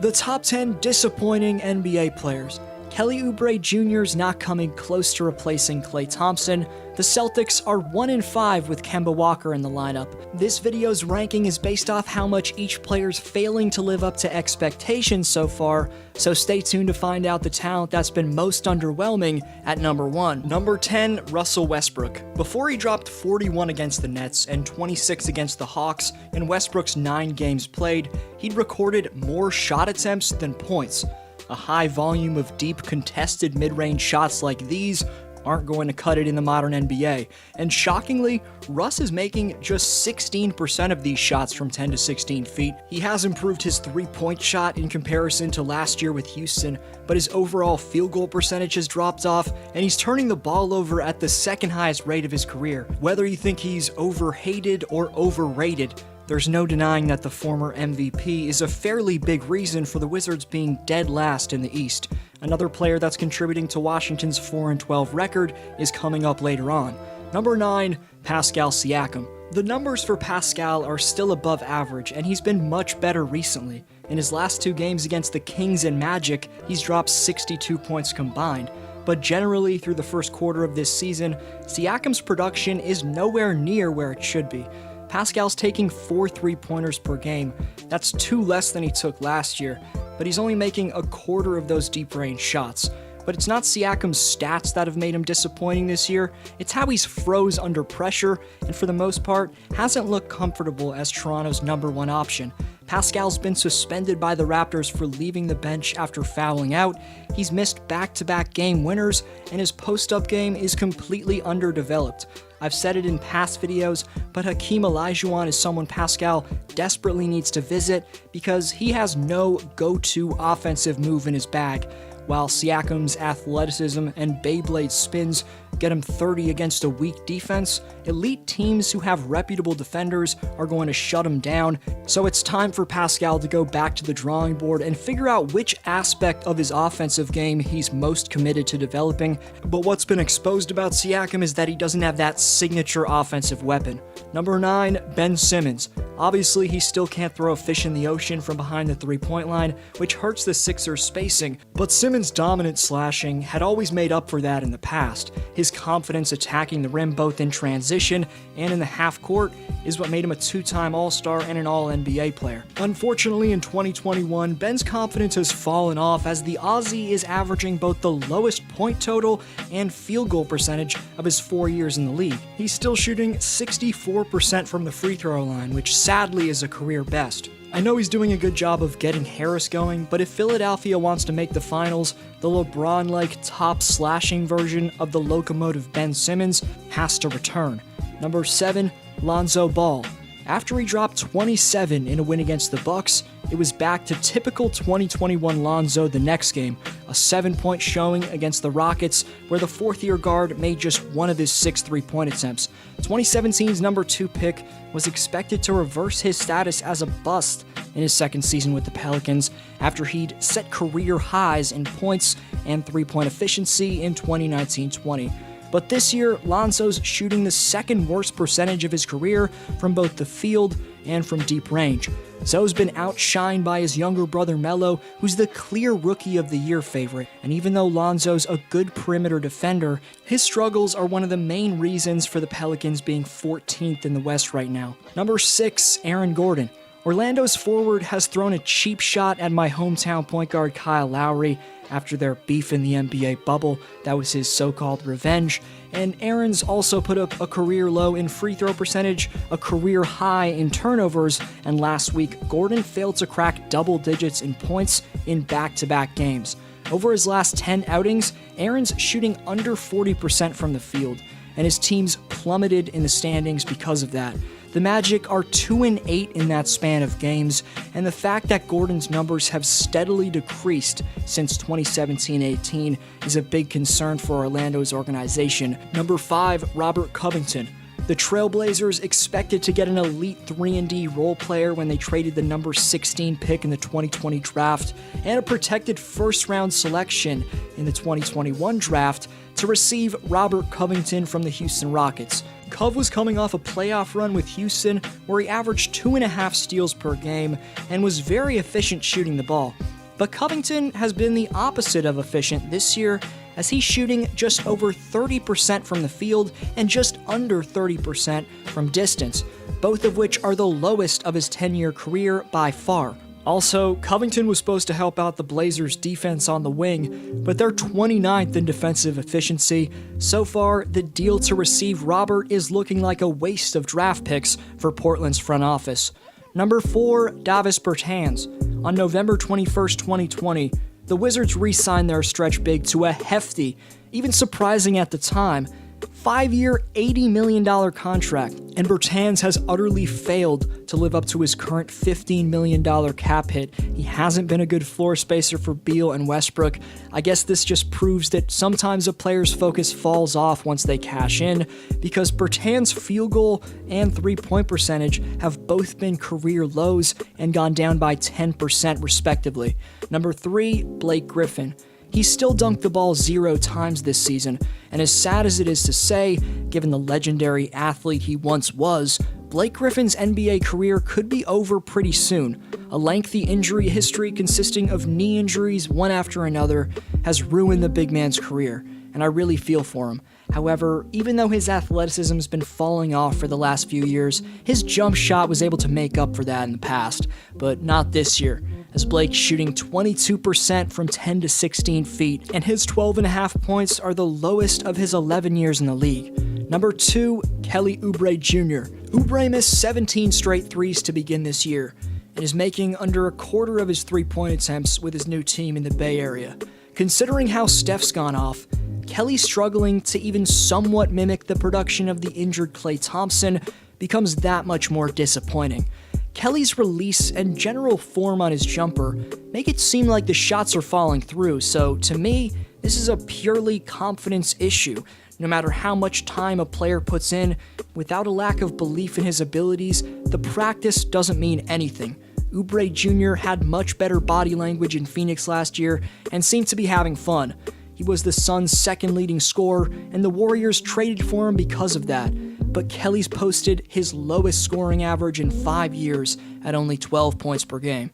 The top 10 disappointing NBA players. Kelly Oubre Jr. is not coming close to replacing Klay Thompson. The Celtics are 1-5 with Kemba Walker in the lineup. This video's ranking is based off how much each player's failing to live up to expectations so far, so stay tuned to find out the talent that's been most underwhelming at number 1. Number 10, Russell Westbrook. Before he dropped 41 against the Nets and 26 against the Hawks in Westbrook's 9 games played, he'd recorded more shot attempts than points. A high volume of deep contested mid-range shots like these aren't going to cut it in the modern NBA. And shockingly, Russ is making just 16% of these shots from 10 to 16 feet. He has improved his three-point shot in comparison to last year with Houston, but his overall field goal percentage has dropped off, and he's turning the ball over at the second highest rate of his career. Whether you think he's overhated or overrated, there's no denying that the former MVP is a fairly big reason for the Wizards being dead last in the East. Another player that's contributing to Washington's 4-12 record is coming up later on. Number 9, Pascal Siakam. The numbers for Pascal are still above average, and he's been much better recently. In his last 2 games against the Kings and Magic, he's dropped 62 points combined. But generally, through the first quarter of this season, Siakam's production is nowhere near where it should be. Pascal's taking 4 3-pointers per game. That's 2 less than he took last year, but he's only making a quarter of those deep-range shots. But it's not Siakam's stats that have made him disappointing this year, it's how he's froze under pressure, and for the most part, hasn't looked comfortable as Toronto's number 1 option. Pascal's been suspended by the Raptors for leaving the bench after fouling out, he's missed back-to-back game winners, and his post-up game is completely underdeveloped. I've said it in past videos, but Hakeem Olajuwon is someone Pascal desperately needs to visit because he has no go-to offensive move in his bag. While Siakam's athleticism and Beyblade spins get him 30 against a weak defense, elite teams who have reputable defenders are going to shut him down, so it's time for Pascal to go back to the drawing board and figure out which aspect of his offensive game he's most committed to developing. But what's been exposed about Siakam is that he doesn't have that signature offensive weapon. Number 9, Ben Simmons. Obviously, he still can't throw a fish in the ocean from behind the three-point line, which hurts the Sixers' spacing, but Simmons' dominant slashing had always made up for that in the past. His confidence attacking the rim both in transition and in the half-court is what made him a 2-time All-Star and an All-NBA player. Unfortunately, in 2021, Ben's confidence has fallen off as the Aussie is averaging both the lowest point total and field goal percentage of his 4 years in the league. He's still shooting 64% from the free throw line, which sadly is a career best. I know he's doing a good job of getting Harris going, but if Philadelphia wants to make the finals, the LeBron-like top slashing version of the locomotive Ben Simmons has to return. Number 7, Lonzo Ball. After he dropped 27 in a win against the Bucks, it was back to typical 2021 Lonzo the next game, a 7-point showing against the Rockets where the 4th-year guard made just 1 of his 6 3-point attempts. 2017's number 2 pick was expected to reverse his status as a bust in his second season with the Pelicans after he'd set career highs in points and 3-point efficiency in 2019-20. But this year, Lonzo's shooting the second worst percentage of his career from both the field and from deep range. Zo's been outshined by his younger brother Melo, who's the clear Rookie of the Year favorite, and even though Lonzo's a good perimeter defender, his struggles are one of the main reasons for the Pelicans being 14th in the West right now. Number 6, Aaron Gordon. Orlando's forward has thrown a cheap shot at my hometown point guard Kyle Lowry after their beef in the NBA bubble. That was his so-called revenge. And Aaron's also put up a career low in free throw percentage, a career high in turnovers, and last week, Gordon failed to crack double digits in points in back-to-back games. Over his last 10 outings, Aaron's shooting under 40% from the field, and his team's plummeted in the standings because of that. The Magic are 2-8 in that span of games, and the fact that Gordon's numbers have steadily decreased since 2017-18 is a big concern for Orlando's organization. Number 5, Robert Covington. The Trailblazers expected to get an elite 3-and-D role player when they traded the number 16 pick in the 2020 draft and a protected first-round selection in the 2021 draft to receive Robert Covington from the Houston Rockets. Cove was coming off a playoff run with Houston where he averaged 2.5 steals per game and was very efficient shooting the ball. But Covington has been the opposite of efficient this year, as he's shooting just over 30% from the field and just under 30% from distance, both of which are the lowest of his 10-year career by far. Also, Covington was supposed to help out the Blazers' defense on the wing, but they're 29th in defensive efficiency. So far, the deal to receive Robert is looking like a waste of draft picks for Portland's front office. Number 4, Davis Bertans. On November 21st, 2020, the Wizards re-signed their stretch big to a hefty, even surprising at the time, 5-year, $80 million contract, and Bertans has utterly failed to live up to his current $15 million cap hit. He hasn't been a good floor spacer for Beal and Westbrook. I guess this just proves that sometimes a player's focus falls off once they cash in, because Bertans' field goal and three-point percentage have both been career lows and gone down by 10% respectively. Number 3, Blake Griffin. He's still dunked the ball 0 times this season, and as sad as it is to say, given the legendary athlete he once was, Blake Griffin's NBA career could be over pretty soon. A lengthy injury history consisting of knee injuries one after another has ruined the big man's career, and I really feel for him. However, even though his athleticism's been falling off for the last few years, his jump shot was able to make up for that in the past, but not this year, as Blake's shooting 22% from 10 to 16 feet, and his 12.5 points are the lowest of his 11 years in the league. Number 2, Kelly Oubre Jr. Oubre missed 17 straight threes to begin this year, and is making under a quarter of his three-point attempts with his new team in the Bay Area. Considering how Steph's gone off, Kelly struggling to even somewhat mimic the production of the injured Klay Thompson becomes that much more disappointing. Kelly's release and general form on his jumper make it seem like the shots are falling through, so to me, this is a purely confidence issue. No matter how much time a player puts in, without a lack of belief in his abilities, the practice doesn't mean anything. Oubre Jr. had much better body language in Phoenix last year and seemed to be having fun. He was the Suns' second leading scorer, and the Warriors traded for him because of that. But Kelly's posted his lowest scoring average in 5 years at only 12 points per game.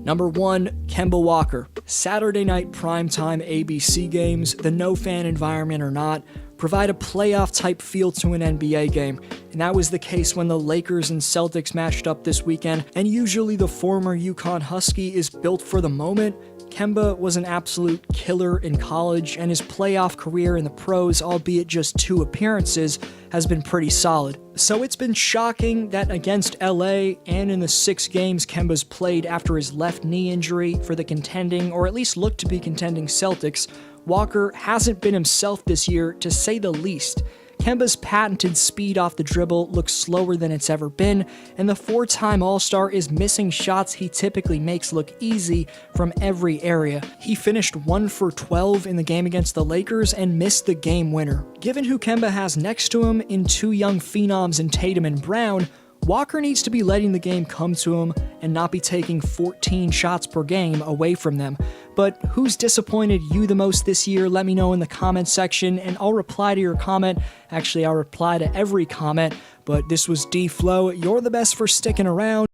Number 1, Kemba Walker. Saturday night primetime ABC games, the no-fan environment or not, provide a playoff-type feel to an NBA game, and that was the case when the Lakers and Celtics matched up this weekend, and usually the former UConn Husky is built for the moment. Kemba was an absolute killer in college, and his playoff career in the pros, albeit just 2 appearances, has been pretty solid. So it's been shocking that against LA and in the 6 games Kemba's played after his left knee injury for the contending, or at least looked to be contending Celtics, Walker hasn't been himself this year, to say the least. Kemba's patented speed off the dribble looks slower than it's ever been, and the 4-time All-Star is missing shots he typically makes look easy from every area. He finished 1 for 12 in the game against the Lakers and missed the game winner. Given who Kemba has next to him in 2 young phenoms in Tatum and Brown, Walker needs to be letting the game come to him and not be taking 14 shots per game away from them. But who's disappointed you the most this year? Let me know in the comment section, and I'll reply to your comment. Actually, I'll reply to every comment, but this was D-Flow. You're the best for sticking around.